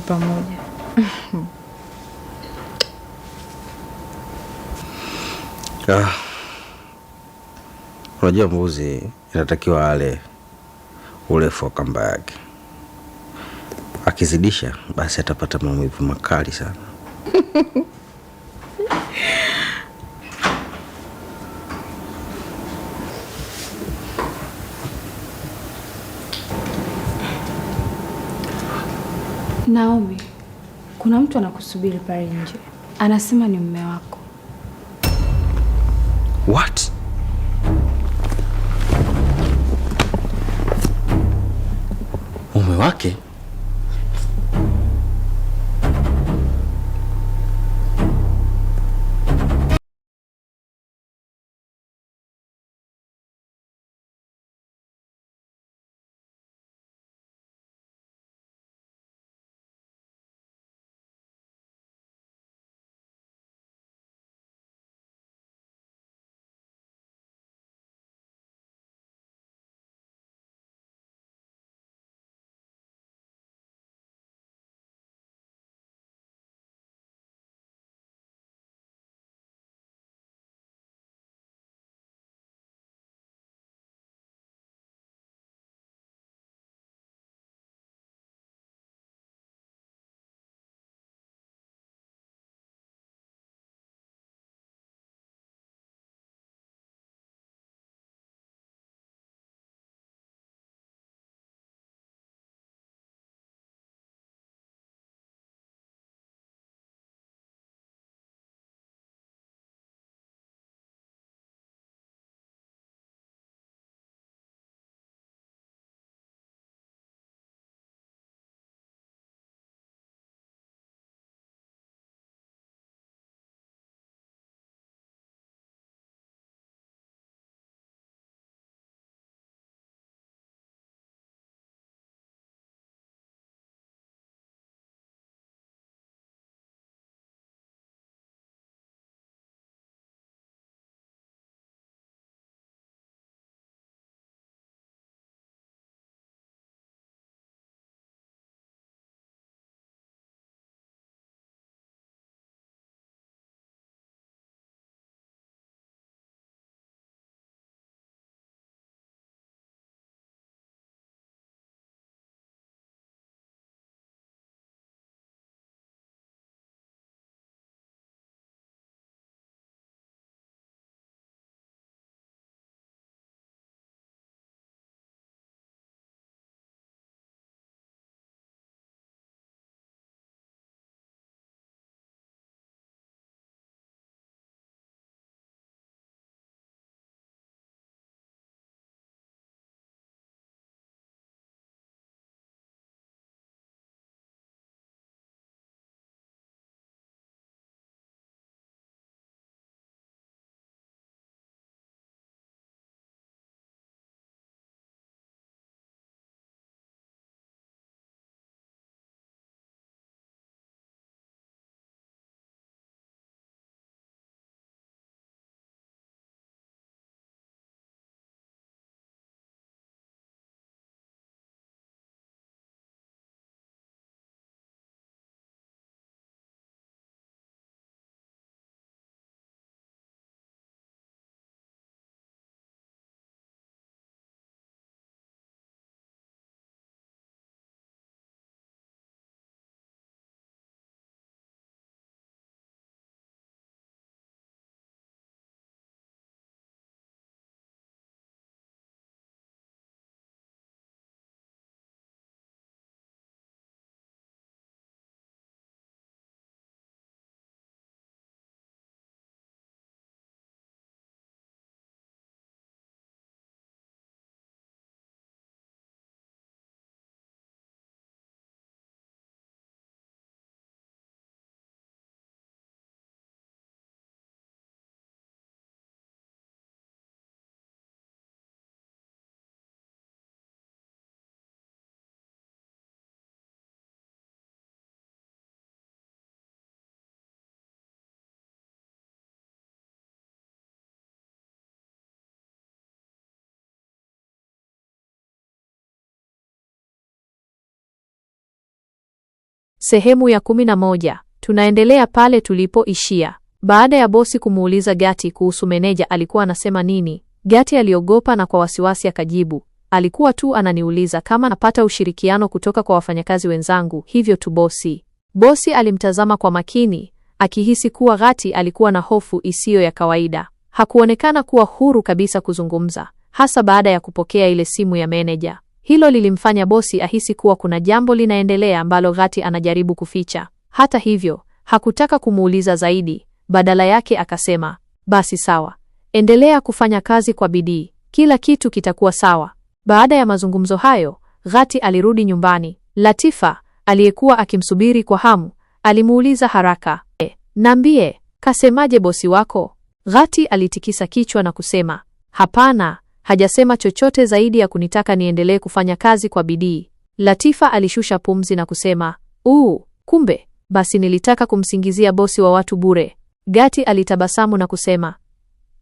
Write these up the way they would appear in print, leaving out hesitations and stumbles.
pamoja. Unajua mbuzi inatakiwa ale urefu wa kamba yake. Akizidisha basi atapata maumivu makali sana. Naomi, kuna mtu anakusubiri pale nje. Anasema ni mume wako. What? Mume wake? Sehemu ya 11. Tunaendelea pale tulipoishia. Baada ya bosi kumuuliza Gati kuhusu meneja alikuwa anasema nini, Gati aliogopa na kwa wasiwasi akajibu, alikuwa tu ananiuliza kama napata ushirikiano kutoka kwa wafanyakazi wenzangu, hivyo tu bosi. Bosi alimtazama kwa makini, akihisi kuwa Gati alikuwa na hofu isiyo ya kawaida. Hakuonekana kuwa huru kabisa kuzungumza, hasa baada ya kupokea ile simu ya meneja. Hilo lilimfanya bosi ahisi kuwa kuna jambo linaendelea ambalo Gati anajaribu kuficha. Hata hivyo, hakutaka kumuuliza zaidi, badala yake akasema, basi sawa. Endelea kufanya kazi kwa bidii, kila kitu kitakuwa sawa. Baada ya mazungumzo hayo, Gati alirudi nyumbani. Latifa, aliyekuwa akimsubiri kwa hamu, alimuuliza haraka, "Niambie, kasemaje bosi wako?" Gati alitikisa kichwa na kusema, "Hapana, hajasema chochote zaidi ya kunitaka niendelee kufanya kazi kwa bidii." Latifa alishusha pumzi na kusema, kumbe, basi nilitaka kumsingizia bosi wa watu bure." Gati alitabasamu na kusema,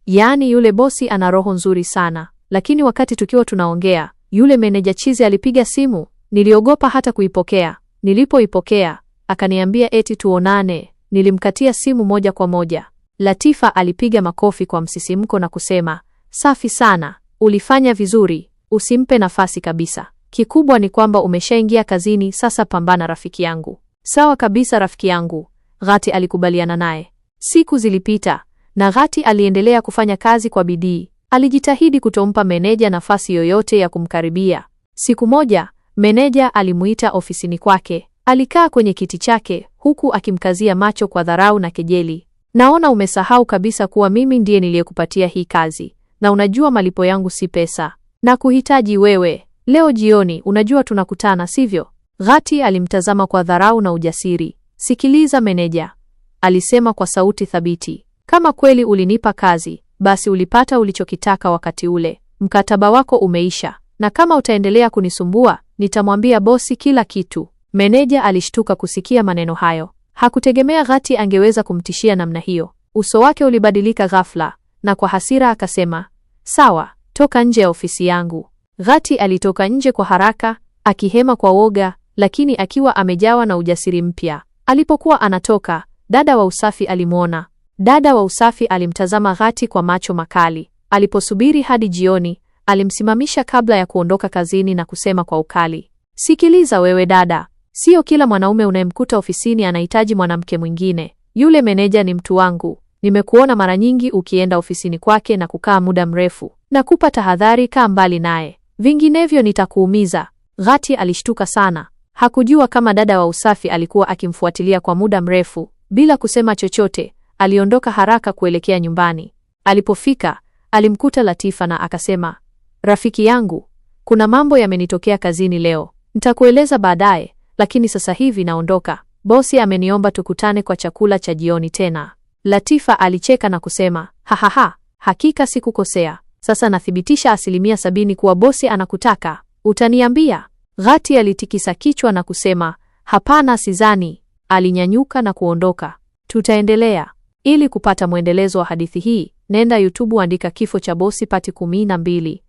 "Yaani yule bosi ana roho nzuri sana, lakini wakati tukiwa tunaongea, yule meneja chizi alipiga simu, niliogopa hata kuipokea. Nilipoipokea, akaniambia eti tuonane, nilimkatia simu moja kwa moja." Latifa alipiga makofi kwa msisimko na kusema, "Safi sana, ulifanya vizuri, usimpe nafasi kabisa. Kikubwa ni kwamba umeshaingia kazini, sasa pambana rafiki yangu." "Sawa kabisa rafiki yangu," Gati alikubaliana naye. Siku zilipita, na Gati aliendelea kufanya kazi kwa bidii. Alijitahidi kutompa meneja nafasi yoyote ya kumkaribia. Siku moja, meneja alimuita ofisini kwake. Alikaa kwenye kiti chake, huku akimkazia macho kwa dharau na kejeli. "Naona umesahau kabisa kuwa mimi ndiye niliyekupatia hii kazi, na unajua malipo yangu si pesa. Na kuhitaji wewe. Leo jioni unajua tunakutana, sivyo?" Gati alimtazama kwa dharau na ujasiri. "Sikiliza meneja," alisema kwa sauti thabiti. "Kama kweli ulinipa kazi, basi ulipata ulichokitaka wakati ule. Mkataba wako umeisha, na kama utaendelea kunisumbua, nitamwambia bosi kila kitu." Meneja alishtuka kusikia maneno hayo. Hakutegemea Gati angeweza kumtishia namna hiyo. Uso wake ulibadilika ghafla, na kwa hasira akasema, "Sawa, toka nje ya ofisi yangu." Gati alitoka nje kwa haraka, akihema kwa woga, lakini akiwa amejawa na ujasiri mpya. Alipokuwa anatoka, dada wa usafi alimwona. Dada wa usafi alimtazama Gati kwa macho makali. Aliposubiri hadi jioni, alimsimamisha kabla ya kuondoka kazini na kusema kwa ukali, "Sikiliza wewe dada, sio kila mwanaume unayemkuta ofisini anahitaji mwanamke mwingine. Yule meneja ni mtu wangu. Nimekuona mara nyingi ukienda ofisini kwake na kukaa muda mrefu. Nakupa tahadhari, kaa mbali naye, vinginevyo nitakuumiza." Gati alishtuka sana. Hakujua kama dada wa usafi alikuwa akimfuatilia kwa muda mrefu. Bila kusema chochote, aliondoka haraka kuelekea nyumbani. Alipofika, alimkuta Latifa na akasema, "Rafiki yangu, kuna mambo yamenitokea kazini leo. Nitakueleza baadaye, lakini sasa hivi naondoka. Bosi ameniomba tukutane kwa chakula cha jioni tena." Latifa alicheka na kusema, "Hahaha, hakika sikukosea. Sasa nathibitisha 70% kuwa bosi anakutaka. Utaniambia?" Gati alitikisa kichwa na kusema, "Hapana, sidhani." Alinyanyuka na kuondoka. Tutaendelea. Ili kupata mwendelezo wa hadithi hii, nenda YouTube andika Kifo cha Bosi Pati 12.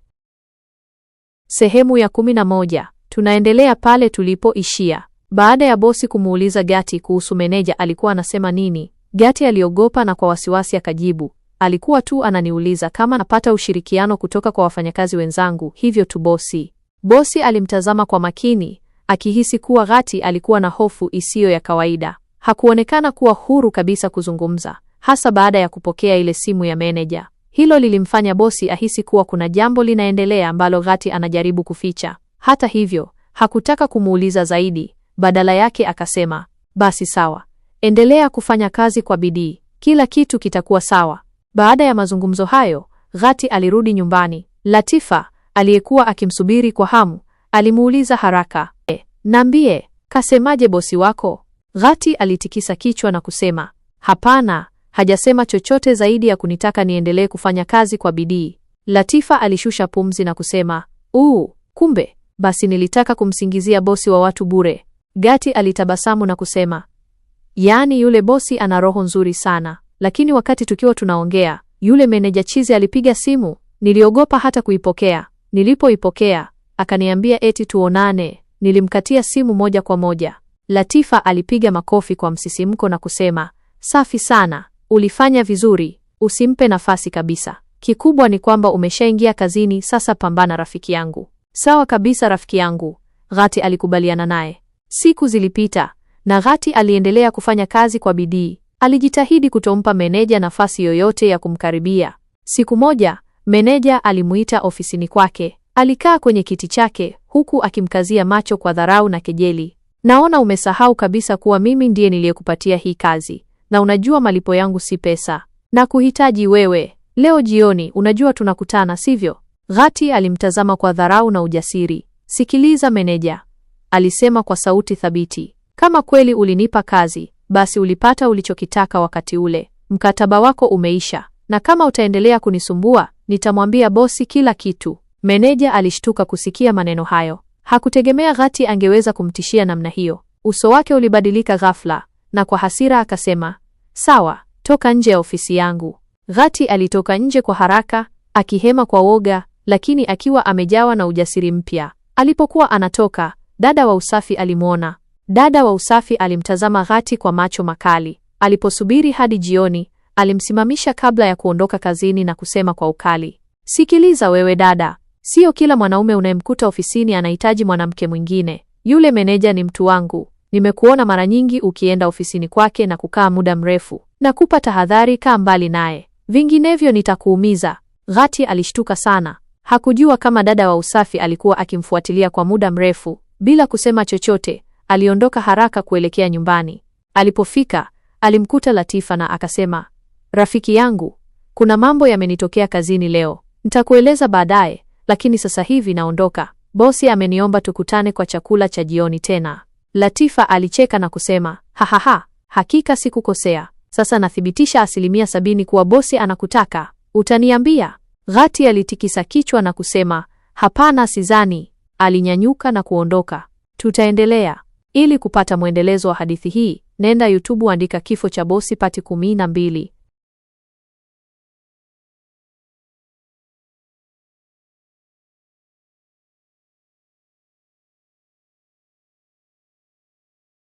Sehemu ya 11. Tunaendelea pale tulipoishia. Baada ya bosi kumuuliza Gati kuhusu meneja alikuwa anasema nini, Gati aliogopa na kwa wasiwasi akajibu, "Alikuwa tu ananiuliza kama napata ushirikiano kutoka kwa wafanyakazi wenzangu, hivyo tu bosi." Bosi alimtazama kwa makini, akihisi kuwa Gati alikuwa na hofu isiyo ya kawaida. Hakuonekana kuwa huru kabisa kuzungumza, hasa baada ya kupokea ile simu ya meneja. Hilo lilimfanya bosi ahisi kuwa kuna jambo linaendelea ambalo Gati anajaribu kuficha. Hata hivyo, hakutaka kumuuliza zaidi, badala yake akasema, "Basi sawa. Endelea kufanya kazi kwa bidii, kila kitu kitakuwa sawa." Baada ya mazungumzo hayo, Gati alirudi nyumbani. Latifa, aliyekuwa akimsubiri kwa hamu, alimuuliza haraka, "Niambie, kasemaje bosi wako?" Gati alitikisa kichwa na kusema, "Hapana, hajasema chochote zaidi ya kunitaka niendelee kufanya kazi kwa bidii." Latifa alishusha pumzi na kusema, kumbe, basi nilitaka kumsingizia bosi wa watu bure." Gati alitabasamu na kusema, "Yaani yule bosi ana roho nzuri sana, lakini wakati tukiwa tunaongea, yule meneja chizi alipiga simu, niliogopa hata kuipokea. Nilipoipokea, akaniambia eti tuonane, nilimkatia simu moja kwa moja." Latifa alipiga makofi kwa msisimko na kusema, safi sana, ulifanya vizuri, usimpe nafasi kabisa. Kikubwa ni kwamba umeshaingia kazini, sasa pambana rafiki yangu. Sawa kabisa rafiki yangu, Ghati alikubaliana naye. Siku zilipita na Ghati aliendelea kufanya kazi kwa bidii. Alijitahidi kutompa meneja nafasi yoyote ya kumkaribia. Siku moja, meneja alimuita ofisini kwake. Alikaa kwenye kiti chake huku akimkazia macho kwa dharau na kejeli. Naona umesahau kabisa kuwa mimi ndiye niliyekupatia hii kazi, na unajua malipo yangu si pesa. Na kuhitaji wewe. Leo jioni unajua tunakutana, sivyo? Ghati alimtazama kwa dharau na ujasiri. Sikiliza meneja, alisema kwa sauti thabiti. Kama kweli ulinipa kazi, basi ulipata ulichokitaka wakati ule. Mkataba wako umeisha, na kama utaendelea kunisumbua, nitamwambia bosi kila kitu. Meneja alishtuka kusikia maneno hayo. Hakutegemea Ghati angeweza kumtishia namna hiyo. Uso wake ulibadilika ghafla, na kwa hasira akasema, sawa, toka nje ya ofisi yangu. Ghati alitoka nje kwa haraka, akihema kwa woga, lakini akiwa amejawa na ujasiri mpya. Alipokuwa anatoka, dada wa usafi alimwona. Dada wa usafi alimtazama Ghati kwa macho makali. Aliposubiri hadi jioni, alimsimamisha kabla ya kuondoka kazini na kusema kwa ukali, sikiliza wewe dada, sio kila mwanaume unayemkuta ofisini anahitaji mwanamke mwingine. Yule meneja ni mtu wangu. Nimekuona mara nyingi ukienda ofisini kwake na kukaa muda mrefu. Nakupa tahadhari, kaa mbali naye, vinginevyo nitakuumiza. Ghati alishtuka sana. Hakujua kama dada wa usafi alikuwa akimfuatilia kwa muda mrefu. Bila kusema chochote, aliondoka haraka kuelekea nyumbani. Alipofika, alimkuta Latifa na akasema, rafiki yangu, kuna mambo yamenitokea kazini leo. Nitakueleza baadaye, lakini sasa hivi naondoka. Bosi ameniomba tukutane kwa chakula cha jioni tena. Latifa alicheka na kusema, hahaha, hakika sikukosea. Sasa nathibitisha 70% kuwa bosi anakutaka. Utaniambia? Ghati alitikisa kichwa na kusema, hapana sidhani. Alinyanyuka na kuondoka. Tutaendelea. Ili kupata mwendelezo wa hadithi hii, nenda YouTube andika Kifo cha Bosi Part 12.